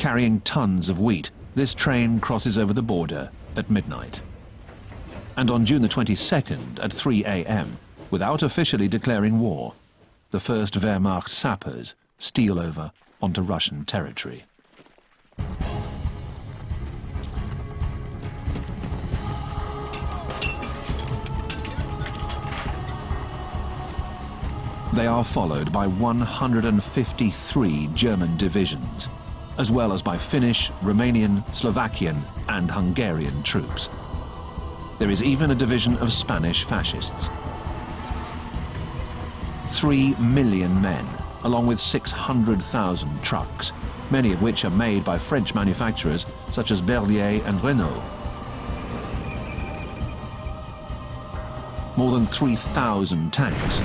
Carrying tons of wheat, this train crosses over the border at midnight. And on June the 22nd at 3 a.m., without officially declaring war, the first Wehrmacht sappers steal over onto Russian territory. They are followed by 153 German divisions, as well as by Finnish, Romanian, Slovakian and Hungarian troops. There is even a division of Spanish fascists. 3 million men, along with 600,000 trucks, many of which are made by French manufacturers such as Berlier and Renault. More than 3,000 tanks,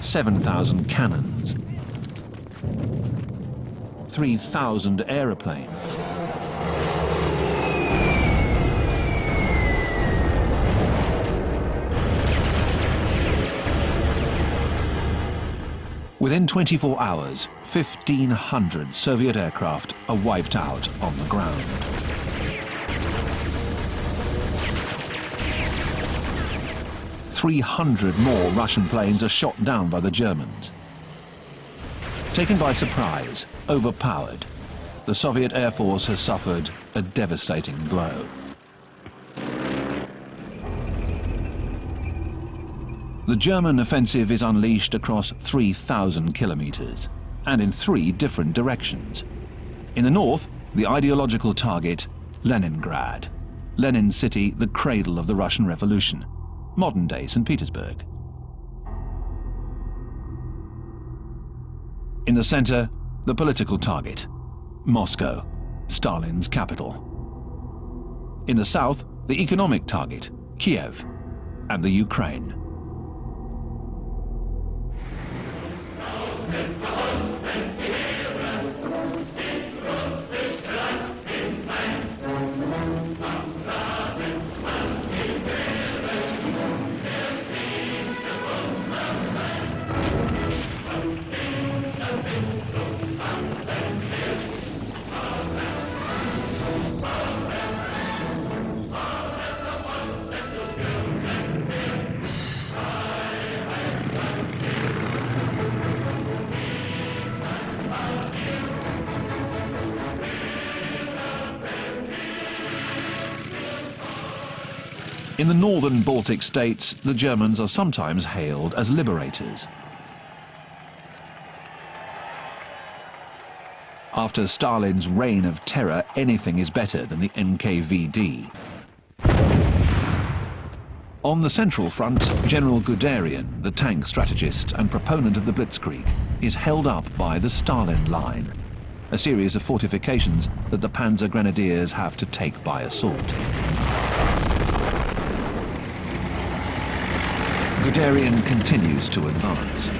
7,000 cannons, 3,000 aeroplanes, within 24 hours, 1,500 Soviet aircraft are wiped out on the ground. "300 more Russian planes are shot down by the Germans. Taken by surprise, overpowered, the Soviet Air Force has suffered a devastating blow. The German offensive is unleashed across 3,000 kilometers and in 3 different directions. In the north, the ideological target, Leningrad. Lenin City, the cradle of the Russian Revolution. Modern-day St. Petersburg. In the center, the political target, Moscow, Stalin's capital. In the south, the economic target, Kiev, and the Ukraine. In the northern Baltic states, the Germans are sometimes hailed as liberators. After Stalin's reign of terror, anything is better than the NKVD. On the Central Front, General Guderian, the tank strategist and proponent of the Blitzkrieg, is held up by the Stalin Line, a series of fortifications that the Panzer Grenadiers have to take by assault. Guderian continues to advance.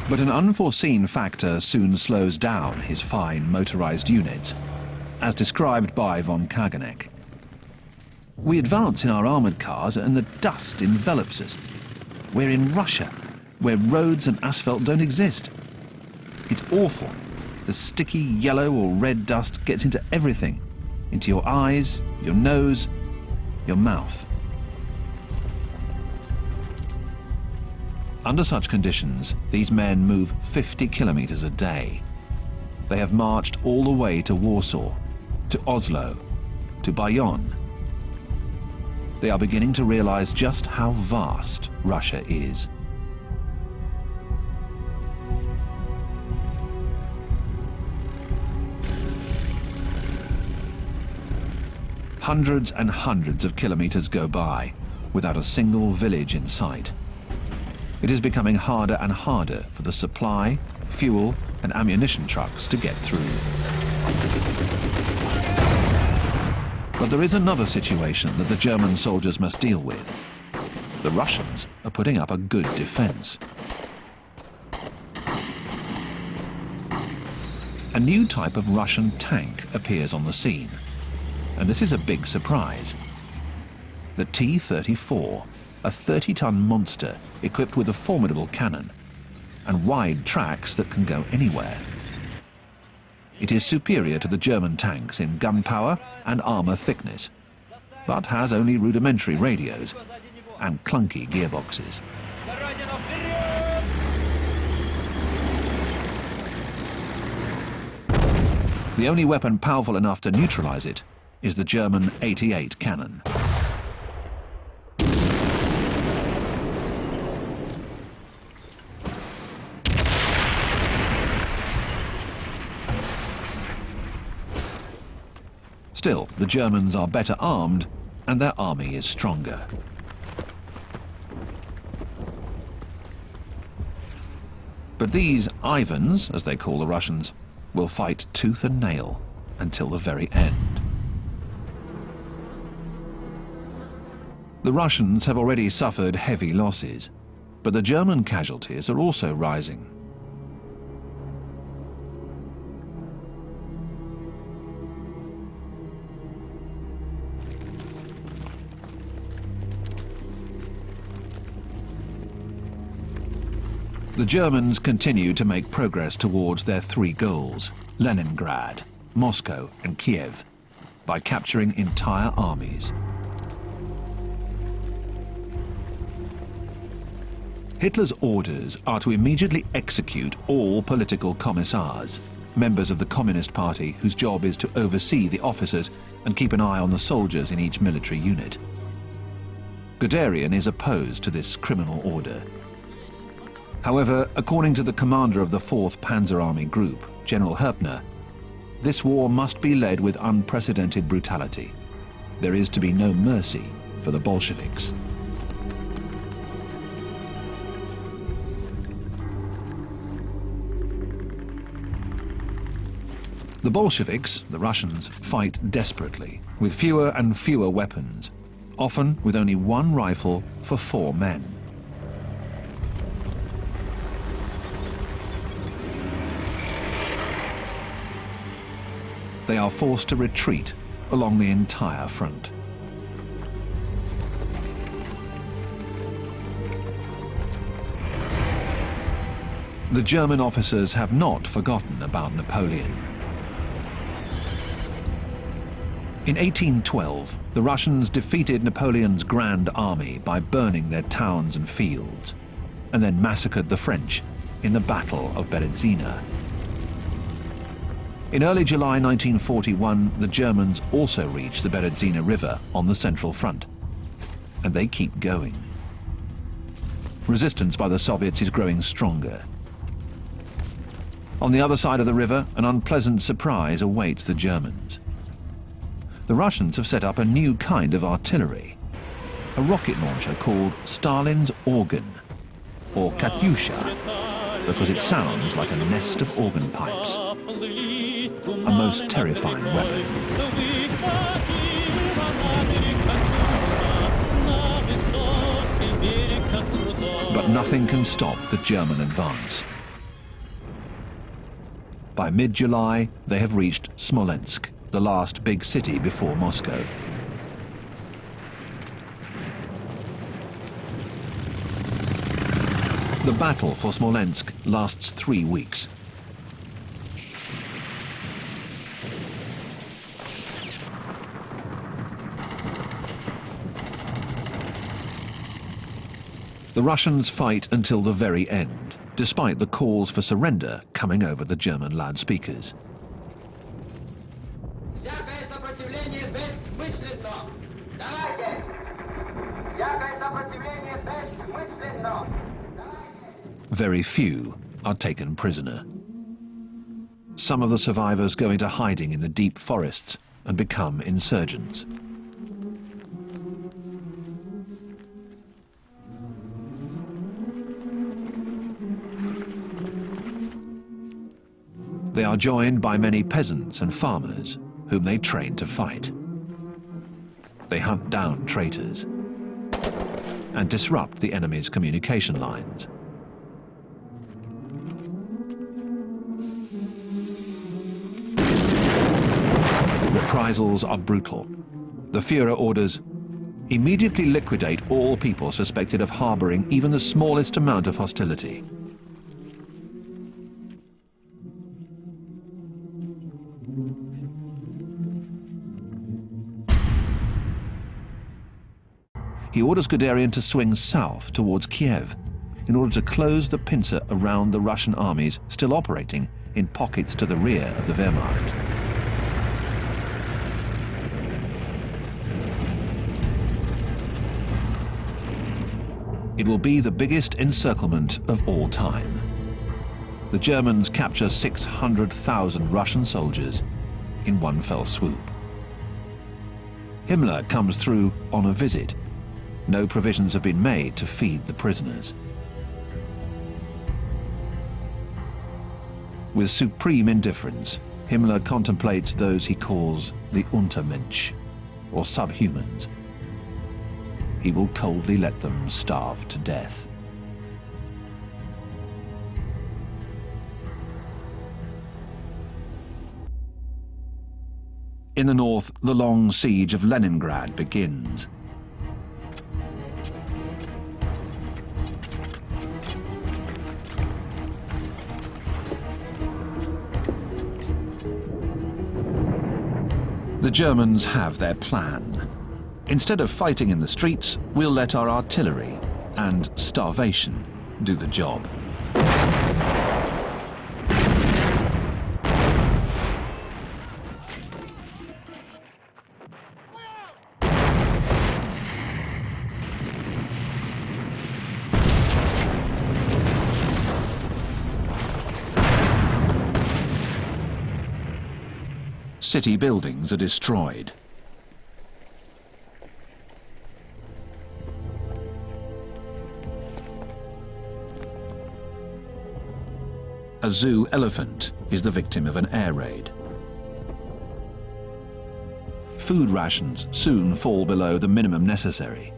But an unforeseen factor soon slows down his fine motorized units, as described by von Kageneck. We advance in our armored cars and the dust envelops us. We're in Russia, where roads and asphalt don't exist. It's awful. The sticky yellow or red dust gets into everything, into your eyes, your nose, your mouth. Under such conditions, these men move 50 kilometers a day. They have marched all the way to Warsaw, to Oslo, to Bayonne. They are beginning to realize just how vast Russia is. Hundreds and hundreds of kilometers go by without a single village in sight. It is becoming harder and harder for the supply, fuel, and ammunition trucks to get through. But there is another situation that the German soldiers must deal with. The Russians are putting up a good defense. A new type of Russian tank appears on the scene. And this is a big surprise. The T-34, a 30-ton monster equipped with a formidable cannon and wide tracks that can go anywhere. It is superior to the German tanks in gunpowder and armour thickness, but has only rudimentary radios and clunky gearboxes. The only weapon powerful enough to neutralise it is the German 88 cannon. Still, the Germans are better armed and their army is stronger. But these Ivans, as they call the Russians, will fight tooth and nail until the very end. The Russians have already suffered heavy losses, but the German casualties are also rising. The Germans continue to make progress towards their three goals, Leningrad, Moscow and Kiev, by capturing entire armies. Hitler's orders are to immediately execute all political commissars, members of the Communist Party whose job is to oversee the officers and keep an eye on the soldiers in each military unit. Guderian is opposed to this criminal order. However, according to the commander of the 4th Panzer Army Group, General Herpner, this war must be led with unprecedented brutality. There is to be no mercy for the Bolsheviks. The Bolsheviks, the Russians, fight desperately, with fewer and fewer weapons, often with only one rifle for 4 men. They are forced to retreat along the entire front. The German officers have not forgotten about Napoleon. In 1812, the Russians defeated Napoleon's Grand Army by burning their towns and fields, and then massacred the French in the Battle of Berezina. In early July 1941, the Germans also reached the Berezina River on the Central Front, and they keep going. Resistance by the Soviets is growing stronger. On the other side of the river, an unpleasant surprise awaits the Germans. The Russians have set up a new kind of artillery, a rocket launcher called Stalin's Organ, or Katyusha, because it sounds like a nest of organ pipes. A most terrifying weapon. But nothing can stop the German advance. By mid-July, they have reached Smolensk, the last big city before Moscow. The battle for Smolensk lasts 3 weeks. The Russians fight until the very end, despite the calls for surrender coming over the German loudspeakers. Very few are taken prisoner. Some of the survivors go into hiding in the deep forests and become insurgents. They are joined by many peasants and farmers whom they train to fight. They hunt down traitors and disrupt the enemy's communication lines. Reprisals are brutal. The Führer orders, Immediately liquidate all people suspected of harboring even the smallest amount of hostility. He orders Guderian to swing south towards Kiev in order to close the pincer around the Russian armies still operating in pockets to the rear of the Wehrmacht. It will be the biggest encirclement of all time. The Germans capture 600,000 Russian soldiers in one fell swoop. Himmler comes through on a visit. No provisions have been made to feed the prisoners. With supreme indifference, Himmler contemplates those he calls the Untermensch, or subhumans. He will coldly let them starve to death. In the north, the long siege of Leningrad begins. The Germans have their plan. Instead of fighting in the streets, we'll let our artillery and starvation do the job. City buildings are destroyed. A zoo elephant is the victim of an air raid. Food rations soon fall below the minimum necessary.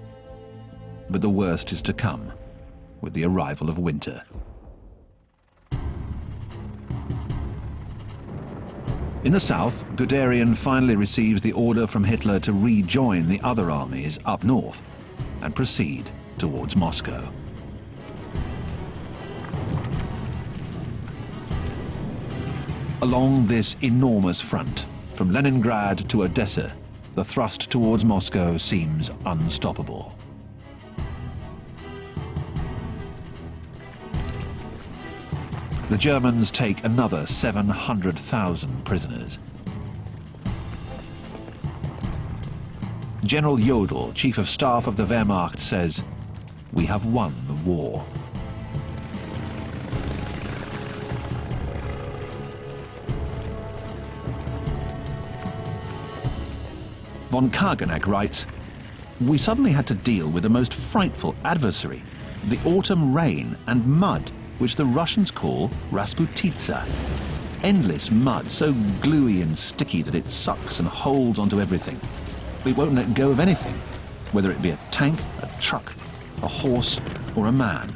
But the worst is to come with the arrival of winter. In the south, Guderian finally receives the order from Hitler to rejoin the other armies up north and proceed towards Moscow. Along this enormous front, from Leningrad to Odessa, the thrust towards Moscow seems unstoppable. The Germans take another 700,000 prisoners. General Jodl, Chief of Staff of the Wehrmacht, says, "We have won the war." Von Kageneck writes, "We suddenly had to deal with the most frightful adversary, the autumn rain and mud, which the Russians call Rasputitsa. Endless mud, so gluey and sticky that it sucks and holds onto everything. It won't let go of anything, whether it be a tank, a truck, a horse, or a man."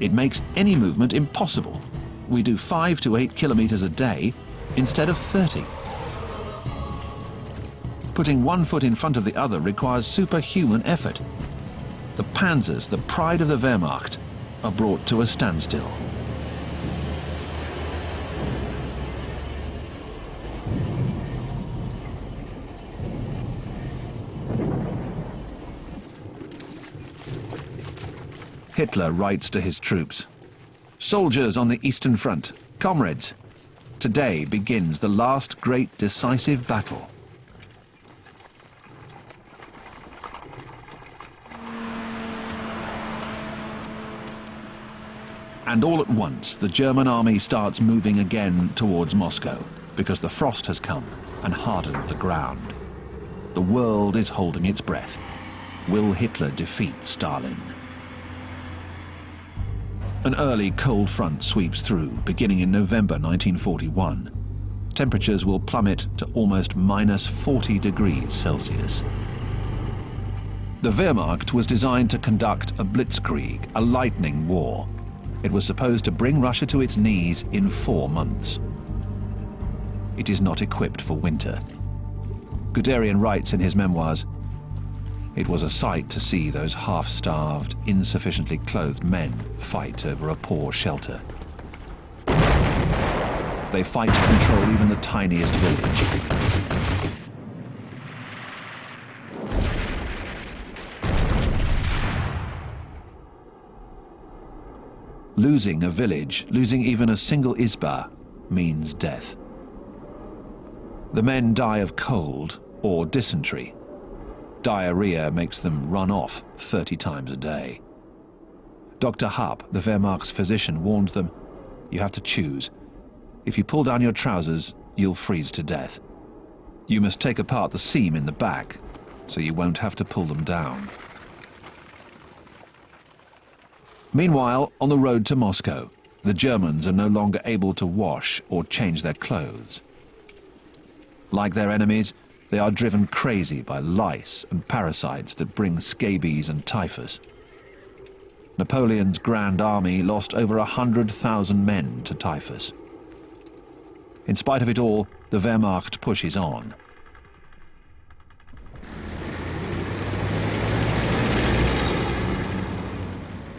It makes any movement impossible. We do 5 to 8 kilometers a day instead of 30. Putting one foot in front of the other requires superhuman effort. The panzers, the pride of the Wehrmacht, are brought to a standstill. Hitler writes to his troops, "Soldiers on the Eastern Front, comrades, today begins the last great decisive battle." And all at once, the German army starts moving again towards Moscow, because the frost has come and hardened the ground. The world is holding its breath. Will Hitler defeat Stalin? An early cold front sweeps through, beginning in November 1941. Temperatures will plummet to almost minus 40 degrees Celsius. The Wehrmacht was designed to conduct a blitzkrieg, a lightning war. It was supposed to bring Russia to its knees in 4 months. It is not equipped for winter. Guderian writes in his memoirs, "It was a sight to see those half-starved, insufficiently clothed men fight over a poor shelter. They fight to control even the tiniest village." Losing a village, losing even a single izba, means death. The men die of cold or dysentery. Diarrhea makes them run off 30 times a day. Dr. Happ, the Wehrmacht's physician, warned them, "You have to choose. If you pull down your trousers, you'll freeze to death. You must take apart the seam in the back, so you won't have to pull them down." Meanwhile, on the road to Moscow, the Germans are no longer able to wash or change their clothes. Like their enemies, they are driven crazy by lice and parasites that bring scabies and typhus. Napoleon's Grand Army lost over 100,000 men to typhus. In spite of it all, the Wehrmacht pushes on.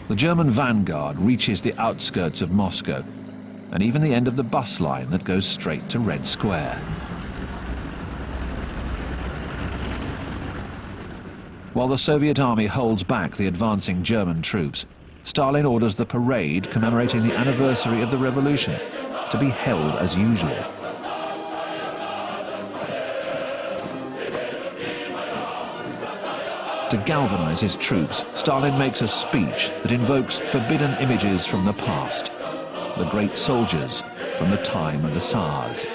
The German vanguard reaches the outskirts of Moscow and even the end of the bus line that goes straight to Red Square. While the Soviet army holds back the advancing German troops, Stalin orders the parade commemorating the anniversary of the revolution to be held as usual. To galvanize his troops, Stalin makes a speech that invokes forbidden images from the past, the great soldiers from the time of the Tsars.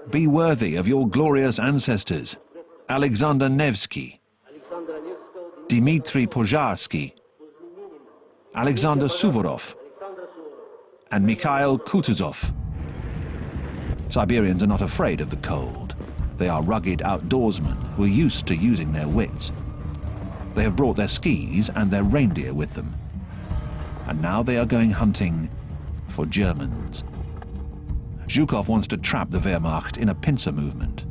Be worthy of your glorious ancestors, Alexander Nevsky, Dmitry Pozharsky, Alexander Suvorov, and Mikhail Kutuzov. Siberians are not afraid of the cold. They are rugged outdoorsmen who are used to using their wits. They have brought their skis and their reindeer with them. And now they are going hunting for Germans. Zhukov wants to trap the Wehrmacht in a pincer movement.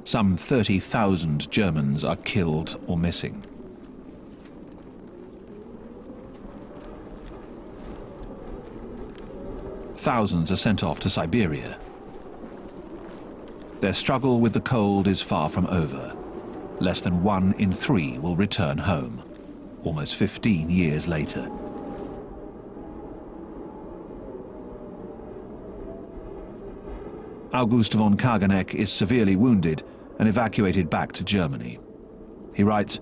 Some 30,000 Germans are killed or missing. Thousands are sent off to Siberia. Their struggle with the cold is far from over. Less than 1 in 3 will return home, almost 15 years later. August von Kageneck is severely wounded and evacuated back to Germany. He writes,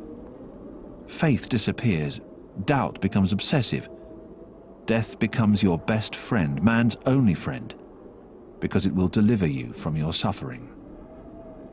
"Faith disappears, doubt becomes obsessive. Death becomes your best friend, man's only friend, because it will deliver you from your suffering."